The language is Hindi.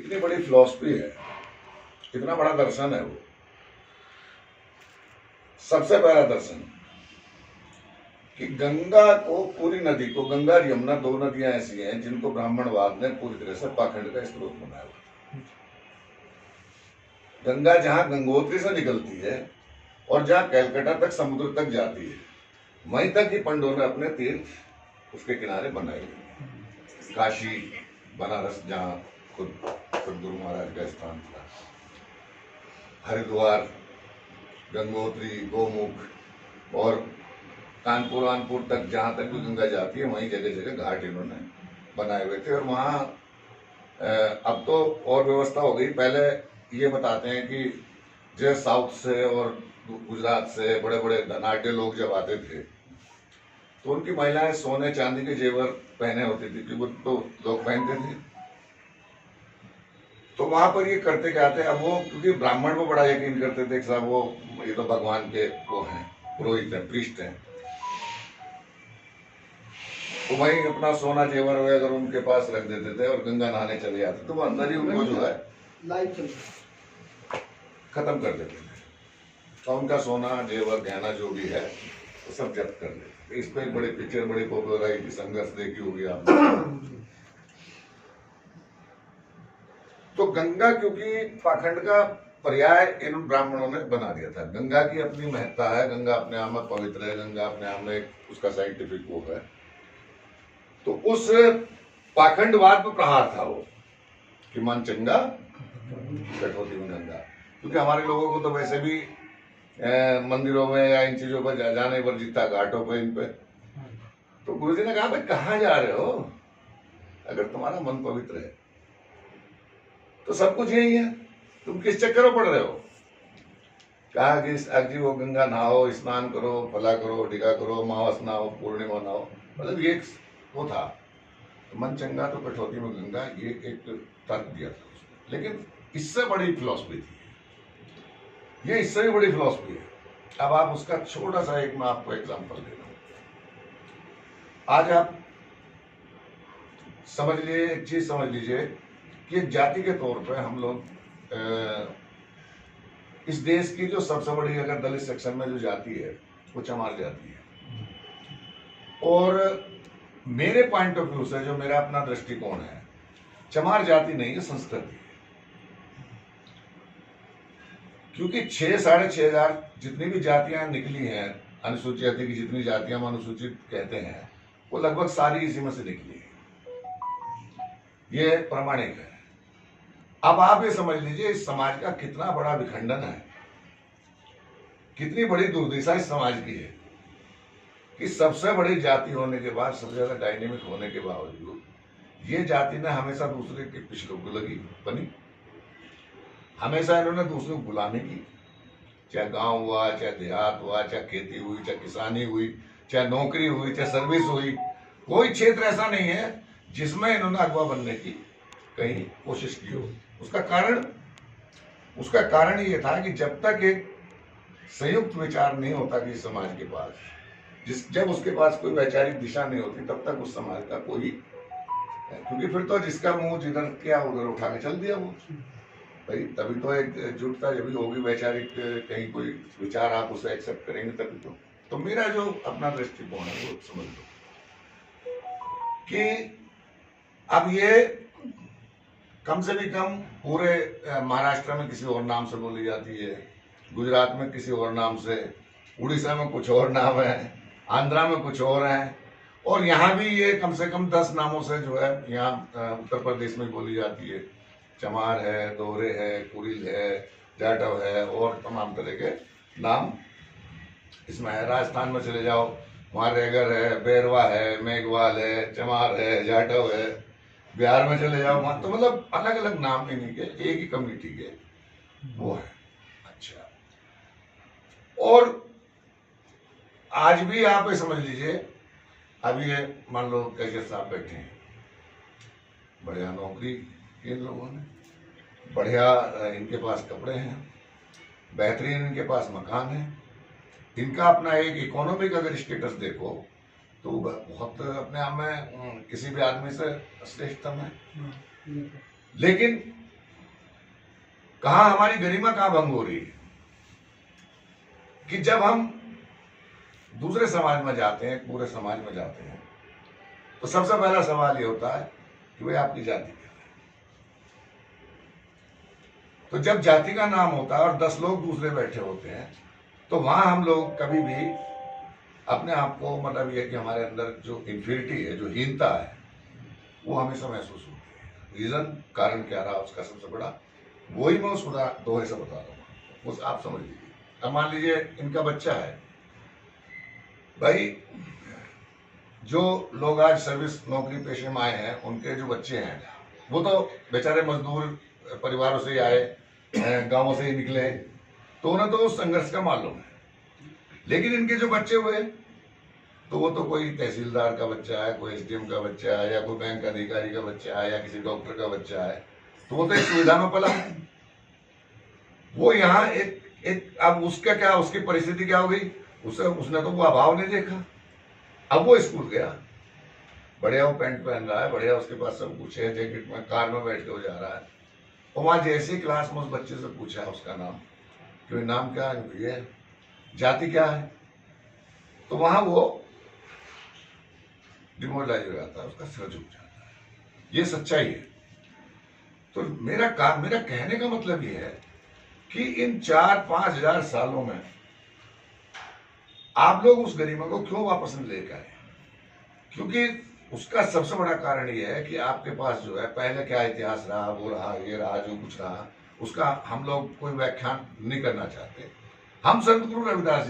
कितनी बड़ी फिलॉसफी है, कितना बड़ा दर्शन है वो। सबसे पहला दर्शन कि गंगा को, पूरी नदी को, गंगा और यमुना दो नदियां ऐसी हैं जिनको ब्राह्मणवाद ने पूरी तरह से पाखंड का स्रोत बनाया हुआ। गंगा जहां गंगोत्री से निकलती है और जहां कैलकाटा तक समुद्र तक जाती है, वहीं तक ही पंडों ने अपने तीर्थ उसके किनारे बनाए हुए। काशी, बनारस जहां खुद गुरु महाराज का स्थान था, हरिद्वार, गंगोत्री, गोमुख और कानपुर वानपुर तक जहां तक भी गंगा जाती है, वहीं जगह जगह घाट इन्होंने बनाए हुए थे। और वहां अब तो और व्यवस्था हो गई। पहले ये बताते हैं कि जो साउथ से और गुजरात से बड़े बड़े धनाढ्य लोग जब आते थे तो उनकी महिलाएं सोने चांदी के जेवर पहने होती थी, क्योंकि तो लोग पहनते थे। तो वहां पर ये करते क्या थे, अब वो क्योंकि ब्राह्मण को बड़ा यकीन करते थे कि साहब वो ये तो भगवान के वो हैं, पुरोहित हैं, प्रीस्ट हैं, तो वहीं अपना सोना जेवर वगैरह उनके पास रख देते थे और गंगा नहाने चले जाते, तो वो अंदर ही उनको जो है खत्म कर देते थे। तो उनका सोना जेवर गहना जो भी है वो सब जब्त कर देते। इस पर एक बड़ी पिक्चर, बड़ी पॉपुलर आई थी, संघर्ष देखी होगी आपने। तो गंगा क्योंकि पाखंड का पर्याय इन ब्राह्मणों ने बना दिया था। गंगा की अपनी महत्ता है, गंगा अपने आप में पवित्र है, गंगा अपने आप में उसका साइंटिफिक वो है। तो उस पाखंडवाद पर प्रहार था वो कि मन चंगा कठौती में गंगा। क्योंकि हमारे लोगों को तो वैसे भी मंदिरों में या इन चीजों पर जाने वर्जित था, घाटों पर, इन पे। तो गुरुजी ने कहा भाई कहाँ जा रहे हो, अगर तुम्हारा मन पवित्र है तो सब कुछ यही है, तुम किस चक्कर में पड़ रहे हो। कहा कि अजी वो गंगा नहाओ, स्नान करो, फला करो, टीका करो, मावस नहाओ, पूर्णिमा नहाओ, मतलब ये वो था। तो मन चंगा तो कठौती में गंगा, ये एक तर्क दिया था उसने। लेकिन इससे बड़ी फिलॉसफी थी ये, इससे भी बड़ी फिलॉसफी है। अब आप उसका छोटा सा एक मैं आपको एग्जांपल दे रहा हूं। आज आप समझ लीजिए, एक चीज समझ लीजिए कि एक जाति के तौर पे हम लोग इस देश की जो सबसे बड़ी, अगर दलित सेक्शन में जो जाति है वो चमार जाति है। और मेरे पॉइंट ऑफ व्यू से, जो मेरा अपना दृष्टिकोण है, चमार जाति नहीं है, संस्कृति है। क्योंकि 6,500 जितनी भी जातियां निकली हैं, अनुसूचित जाति की जितनी जातियां हम अनुसूचित कहते हैं, वो लगभग सारी इसी में से निकली है, ये प्रामाणिक है। अब आप ये समझ लीजिए इस समाज का कितना बड़ा विखंडन है, कितनी बड़ी दुर्दशा इस समाज की है कि सबसे बड़ी जाति होने के बाद, सबसे ज्यादा डायनेमिक होने के बावजूद, ये जाति ने हमेशा दूसरे के पिछड़ों को लगी बनी, हमेशा इन्होंने दूसरों को गुलामी की। चाहे गांव हुआ, चाहे देहात हुआ, चाहे खेती हुई, चाहे किसानी हुई, चाहे नौकरी हुई, चाहे सर्विस हुई, कोई क्षेत्र ऐसा नहीं है जिसमें इन्होंने अगवा बनने की कहीं कोशिश की हो। उसका कारण ये था कि जब तक एक संयुक्त विचार नहीं होता कि समाज के पास, जब उसके पास कोई वैचारिक दिशा नहीं होती, तब तक उस समाज का कोई, क्योंकि फिर तो जिसका मुंह जिधर क्या उधर उठा के चल दिया वो भाई। तभी तो एक जुटता जब भी होगी वैचारिक, कहीं कोई विचार आप उसे एक्सेप्ट करेंगे तभी तो मेरा जो अपना दृष्टिकोण है वो समझ लो कि अब ये कम से भी कम पूरे महाराष्ट्र में किसी और नाम से बोली जाती है, गुजरात में किसी और नाम से, उड़ीसा में कुछ और नाम है, आंध्रा में कुछ और है, और यहाँ भी ये कम से कम 10 नामों से जो है यहाँ उत्तर प्रदेश में बोली जाती है। चमार है, दोहरे है, कुरिल है, जाटव है और तमाम तरह के नाम इसमें है। राजस्थान में चले जाओ, वहाँ रेगर है, बैरवा है, मेघवाल है, चमार है, जाटव है। बिहार में चले जाओ वहाँ तो मतलब अलग अलग नाम इन्हीं के, एक ही कम्युनिटी के वो है। अच्छा, और आज भी आप ये समझ लीजिए, अभी ये मान लो कैसे साहब बैठे हैं, बढ़िया नौकरी के लोगों ने, बढ़िया इनके पास कपड़े हैं, बेहतरीन इनके पास मकान है, इनका अपना एक इकोनॉमिक अगर स्टेटस देखो तो बहुत अपने आप में किसी भी आदमी से श्रेष्ठतम है। लेकिन कहां हमारी गरिमा कहां भंग हो रही है कि जब हम दूसरे समाज में जाते हैं, पूरे समाज में जाते हैं, तो सबसे पहला सवाल ये होता है कि भाई आपकी जाति क्या है। तो जब जाति का नाम होता है और 10 लोग दूसरे बैठे होते हैं, तो वहां हम लोग कभी भी अपने आप को, मतलब ये कि हमारे अंदर जो इंफीरिटी है, जो हीनता है, वो हमेशा महसूस होती है। रीजन, कारण क्या रहा उसका सबसे बड़ा, वही मैं उस दोहे से बता रहा हूँ, उस आप समझ लीजिए। अब मान लीजिए इनका बच्चा है, भाई जो लोग आज सर्विस नौकरी पेशे में आए हैं, उनके जो बच्चे हैं वो तो बेचारे मजदूर परिवारों से ही आए, गांवों से ही निकले, तो उन्हें तो उस संघर्ष का मालूम है। लेकिन इनके जो बच्चे हुए, तो वो तो कोई तहसीलदार का बच्चा है, कोई एसडीएम का बच्चा है, या कोई बैंक अधिकारी का बच्चा है, या किसी डॉक्टर का बच्चा है, तो वो तो एक सुविधा में पला। वो यहाँ एक अब उसका क्या, उसकी परिस्थिति क्या हो गई, उसने तो वो अभाव नहीं देखा। अब वो स्कूल गया, बढ़िया वो पैंट पहन रहा है, बढ़िया उसके पास सब कुछ है, जैकेट में, कार में बैठ के वो जा रहा है, और वहां जैसे ही क्लास में उस बच्चे से पूछा उसका नाम, कि नाम क्या है, ये जाति क्या है, तो वहां वो डिमोरलाइज हो जाता है, उसका सिर झुक जाता है। ये सच्चाई है। तो मेरा कहने का मतलब ये है कि इन 4-5 हजार सालों में आप लोग उस गरिमा को क्यों वापस नहीं लेकर आए? क्योंकि उसका सबसे बड़ा कारण ये है कि आपके पास जो है पहले क्या इतिहास रहा, वो रहा, ये रहा, जो कुछ रहा, उसका हम लोग कोई व्याख्यान नहीं करना चाहते। हम संत गुरु रविदास जी